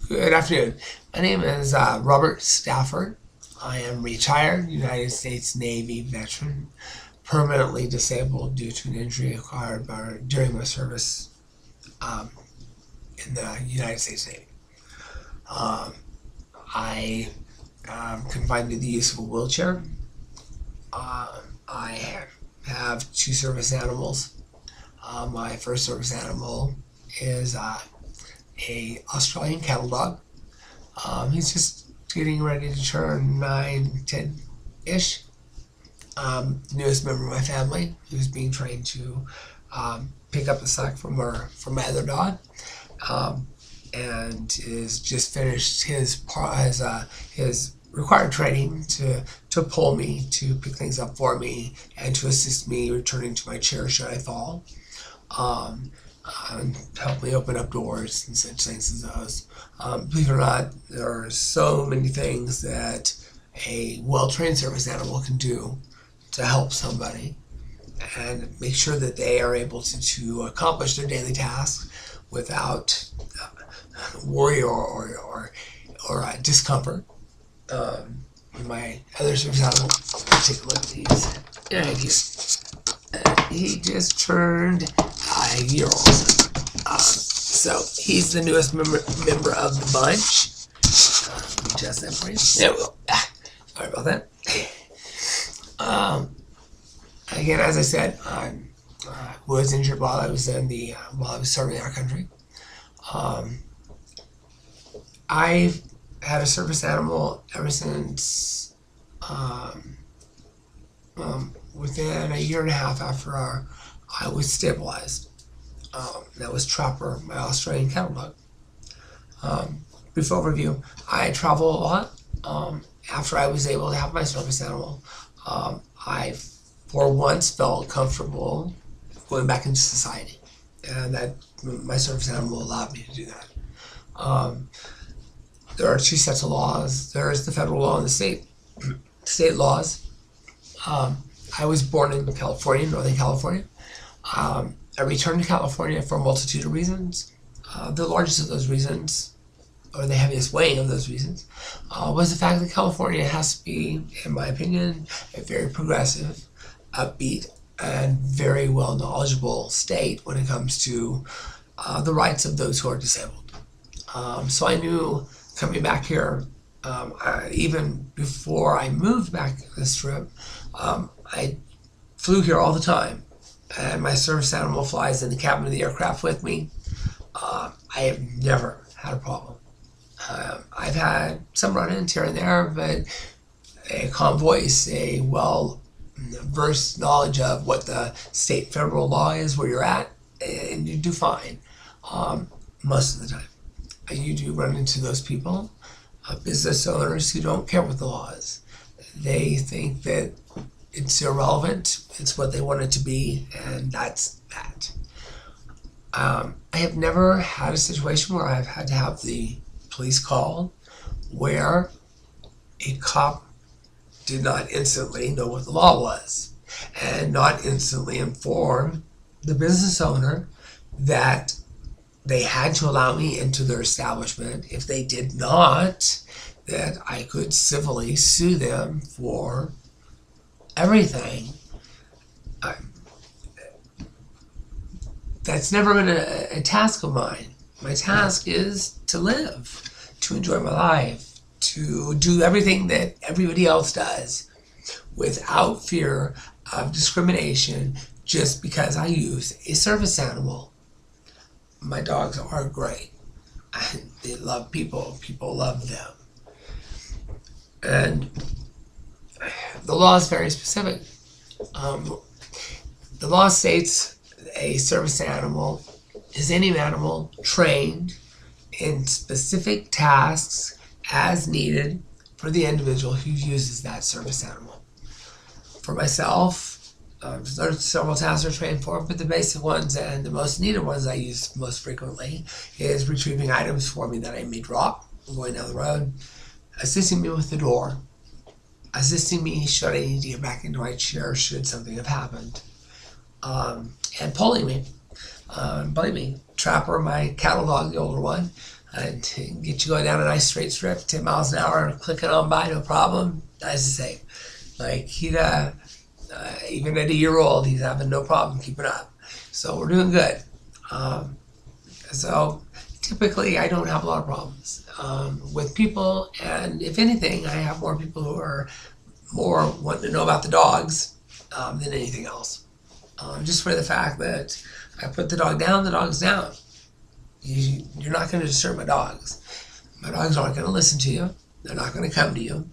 Good afternoon. My name is Robert Stafford. I am retired United States Navy veteran, permanently disabled due to an injury acquired during my service um, in the United States Navy. Um, I am confined to the use of a wheelchair. I have two service animals. My first service animal is a Australian cattle dog. He's just getting ready to turn 9, 10-ish. Newest member of my family, who's being trained to pick up the slack from my other dog, and is just finished his required training to pull me, to pick things up for me, and to assist me returning to my chair should I fall. Help me open up doors and such things as those. Believe it or not, there are so many things that a well-trained service animal can do to help somebody and make sure that they are able to accomplish their daily tasks without worry or discomfort. My other service animal, take a look at these. He just turned a year old. So he's the newest member of the bunch. Adjust that for you. There we go. Sorry about that. Again, as I said, I was injured while I was serving our country. I've had a service animal ever since within a year and a half after I was stabilized. That was Trapper, my Australian cattle dog. Brief overview, I travel a lot. After I was able to have my service animal, I for once felt comfortable going back into society, and that my service animal allowed me to do that. There are two sets of laws. There is the federal law and the state laws. I was born in California, Northern California. I returned to California for a multitude of reasons. The largest of those reasons, or the heaviest weighing of those reasons, was the fact that California has to be, in my opinion, a very progressive, upbeat, and very well knowledgeable state when it comes to the rights of those who are disabled. So I knew coming back here, even before I moved back this trip, I flew here all the time, and my service animal flies in the cabin of the aircraft with me. I have never had a problem. I've had some run-ins here and there, but a calm voice, a well-versed knowledge of what the state federal law is, where you're at, and you do fine most of the time. You do run into those people, business owners who don't care what the law is. They think that it's irrelevant, it's what they want it to be, and that's that. I have never had a situation where I've had to have the police call where a cop did not instantly know what the law was and not instantly inform the business owner that they had to allow me into their establishment. If they did not, that I could civilly sue them for everything. That's never been a task of mine. My task is to live, to enjoy my life, to do everything that everybody else does without fear of discrimination just because I use a service animal. My dogs are great. They love people. People love them. And the law is very specific. The law states a service animal is any animal trained in specific tasks as needed for the individual who uses that service animal. For myself, there's several tasks I'm trained for, but the basic ones and the most needed ones I use most frequently is retrieving items for me that I may drop going down the road, assisting me with the door, assisting me should I need to get back into my chair should something have happened, and pulling me. Believe me, Trapper, my cattle dog, the older one, and get you going down a nice straight strip, 10 miles an hour, clicking on by, no problem. Nice and safe. Like he'd, even at a year old, he's having no problem keeping up. So we're doing good. So typically I don't have a lot of problems with people, and if anything, I have more people who are more wanting to know about the dogs than anything else. Just for the fact that I put the dog down, the dog's down. You're not going to disturb my dogs. My dogs aren't going to listen to you. They're not going to come to you.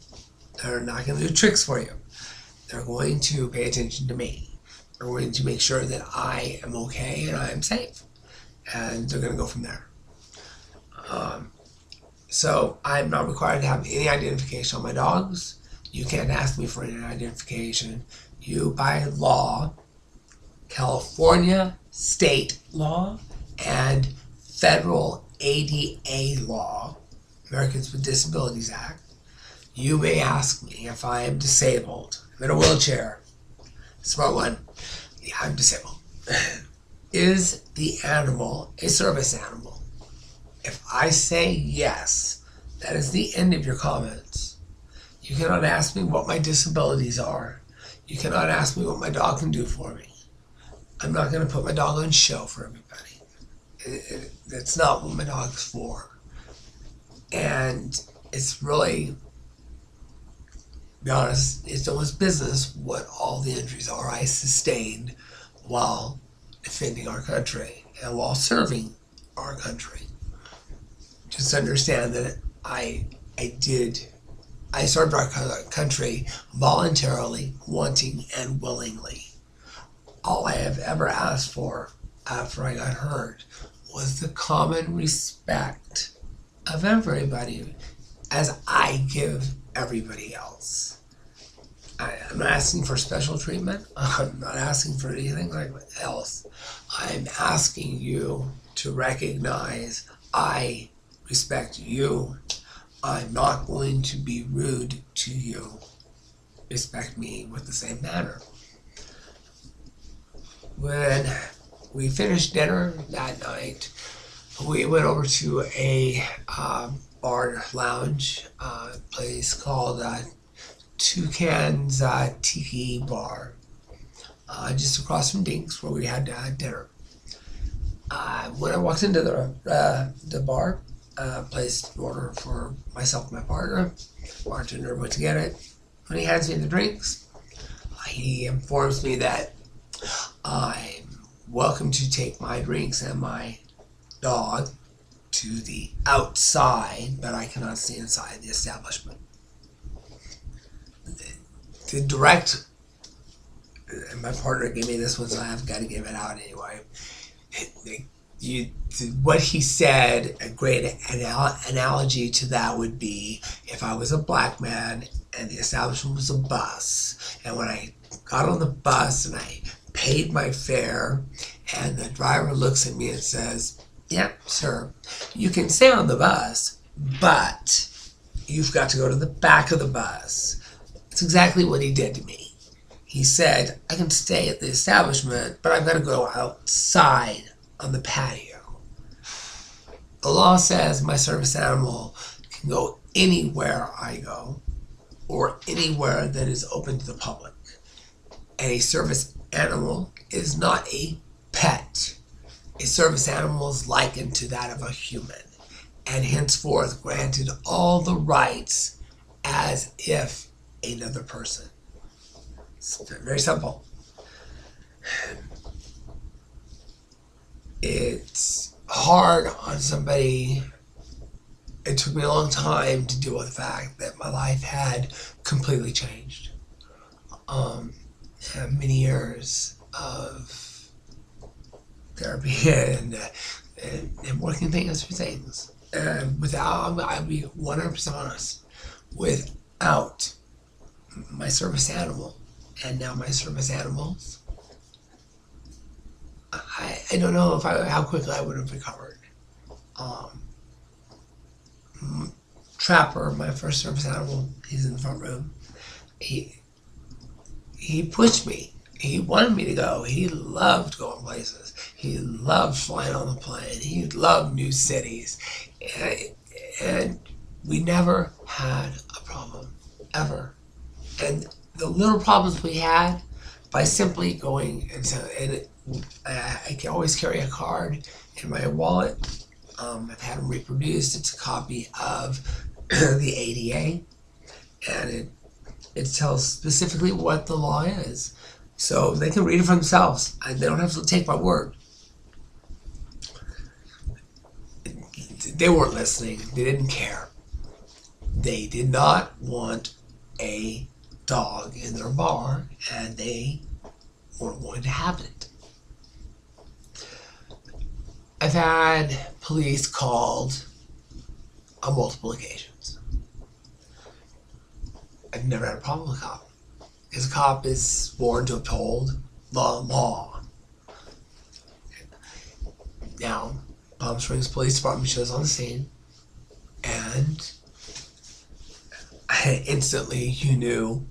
They're not going to do tricks for you. They're going to pay attention to me. They're going to make sure that I am okay and I am safe. And they're going to go from there. So I'm not required to have any identification on my dogs. You can't ask me for any identification. You, by law, California state law and federal ADA law, Americans with Disabilities Act, you may ask me if I am disabled. I'm in a wheelchair. Smart one. Yeah, I'm disabled. Is the animal a service animal? If I say yes, that is the end of your comments. You cannot ask me what my disabilities are. You cannot ask me what my dog can do for me. I'm not going to put my dog on show for everybody. That's not what my dog's for. And it's really, to be honest, it's almost business what all the injuries are I sustained while defending our country and while serving our country. Just understand that I served our country voluntarily, wanting and willingly. All I have ever asked for after I got hurt was the common respect of everybody as I give everybody else. I'm not asking for special treatment. I'm not asking for anything like else. I'm asking you to recognize I respect you. I'm not going to be rude to you. Respect me with the same manner. When we finished dinner that night, we went over to a bar lounge, place called Tuscans Tiki Bar, just across from Dink's, where we had dinner. When I walked into the bar, placed an order for myself and my partner. Bartender went to get it. When he hands me the drinks, he informs me that I'm welcome to take my drinks and my dog to the outside, but I cannot stay inside the establishment. The direct, and my partner gave me this one, so I've got to give it out anyway. What he said, a great analogy to that would be if I was a black man and the establishment was a bus, and when I got on the bus and I paid my fare, and the driver looks at me and says, "Yeah, sir, you can stay on the bus, but you've got to go to the back of the bus." That's exactly what he did to me. He said, "I can stay at the establishment, but I've got to go outside on the patio." The law says my service animal can go anywhere I go or anywhere that is open to the public. And a service animal is not a pet. A service animal is likened to that of a human and henceforth granted all the rights as if another person. It's very simple. It's hard on somebody. It took me a long time to deal with the fact that my life had completely changed. Many years of therapy and working things through things. I'll be 100% honest, without my service animal and now my service animals, I don't know how quickly I would have recovered. Trapper, my first service animal, he's in the front room. He pushed me. He wanted me to go. He loved going places. He loved flying on the plane. He loved new cities. And, and we never had a problem, ever. And the little problems we had, by simply going I can always carry a card in my wallet. I've had them reproduced. It's a copy of the ADA, and it tells specifically what the law is. So they can read it for themselves. They don't have to take my word. They weren't listening. They didn't care. They did not want a dog in their bar, and they weren't going to have it. I've had police called on multiple occasions. I've never had a problem with a cop, because a cop is sworn to uphold the law. Now, Palm Springs Police Department shows on the scene, and instantly you knew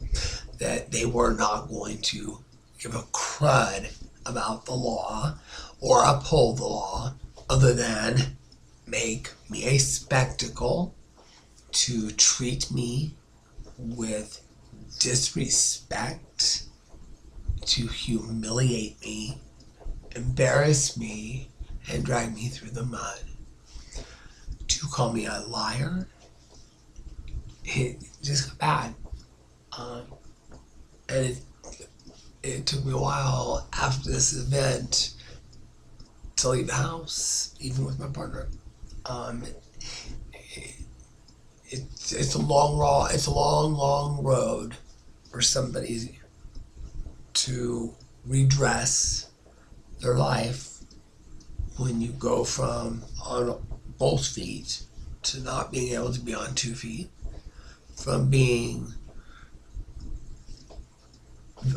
that they were not going to give a crud about the law or uphold the law, other than make me a spectacle, to treat me with disrespect, to humiliate me, embarrass me, and drag me through the mud, to call me a liar. It just got bad. And it took me a while after this event to leave the house, even with my partner. It's a long road for somebody to redress their life when you go from on both feet to not being able to be on 2 feet, from being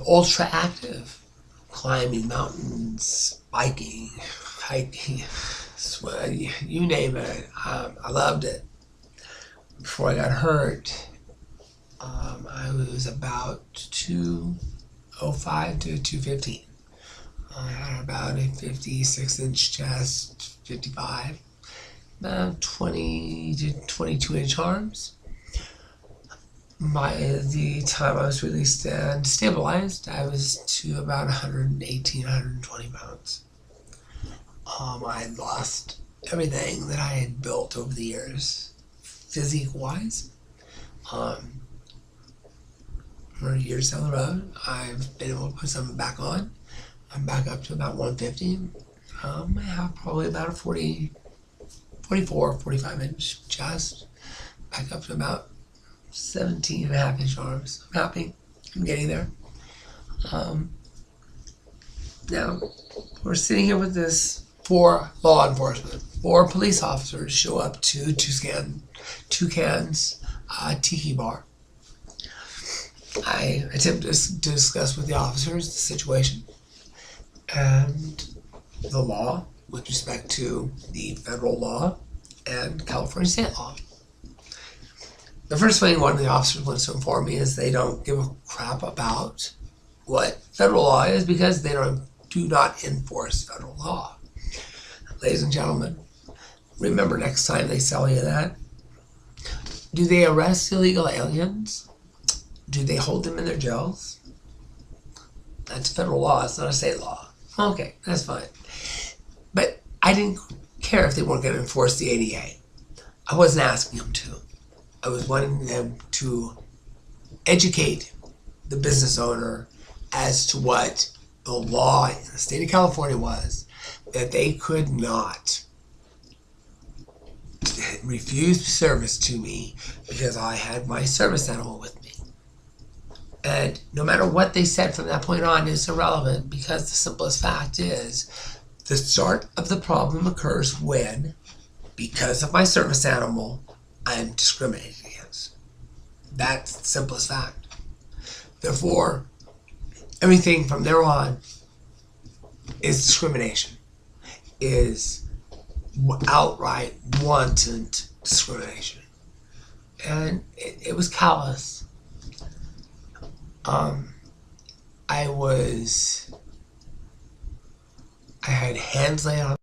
ultra active, climbing mountains, biking, hiking, you name it. I loved it. Before I got hurt, I was about 205 to 215. I had about a 56-inch chest, 55, about 20 to 22-inch arms. The time I was released and stabilized, I was to about 118, 120 pounds. I lost everything that I had built over the years, physique-wise. For years down the road, I've been able to put something back on. I'm back up to about 150. I have probably about a 44, 45-inch chest. Back up to about 17 and a half inch arms. I'm happy. I'm getting there. Now, we're sitting here with this 4 law enforcement, 4 police officers show up to Tuscans Tiki Bar. I attempt to discuss with the officers the situation and the law with respect to the federal law and California state law. The first thing one of the officers wants to inform me is they don't give a crap about what federal law is, because they do not enforce federal law. Ladies and gentlemen, remember next time they sell you that, do they arrest illegal aliens? Do they hold them in their jails? That's federal law, it's not a state law. Okay, that's fine. But I didn't care if they weren't going to enforce the ADA. I wasn't asking them to. I was wanting them to educate the business owner as to what the law in the state of California was, that they could not refuse service to me because I had my service animal with me. And no matter what they said from that point on is irrelevant, because the simplest fact is the start of the problem occurs when, because of my service animal, I am discriminated against. That's the simplest fact. Therefore, everything from there on is discrimination, is outright wanton discrimination. And it was callous. I had hands laid on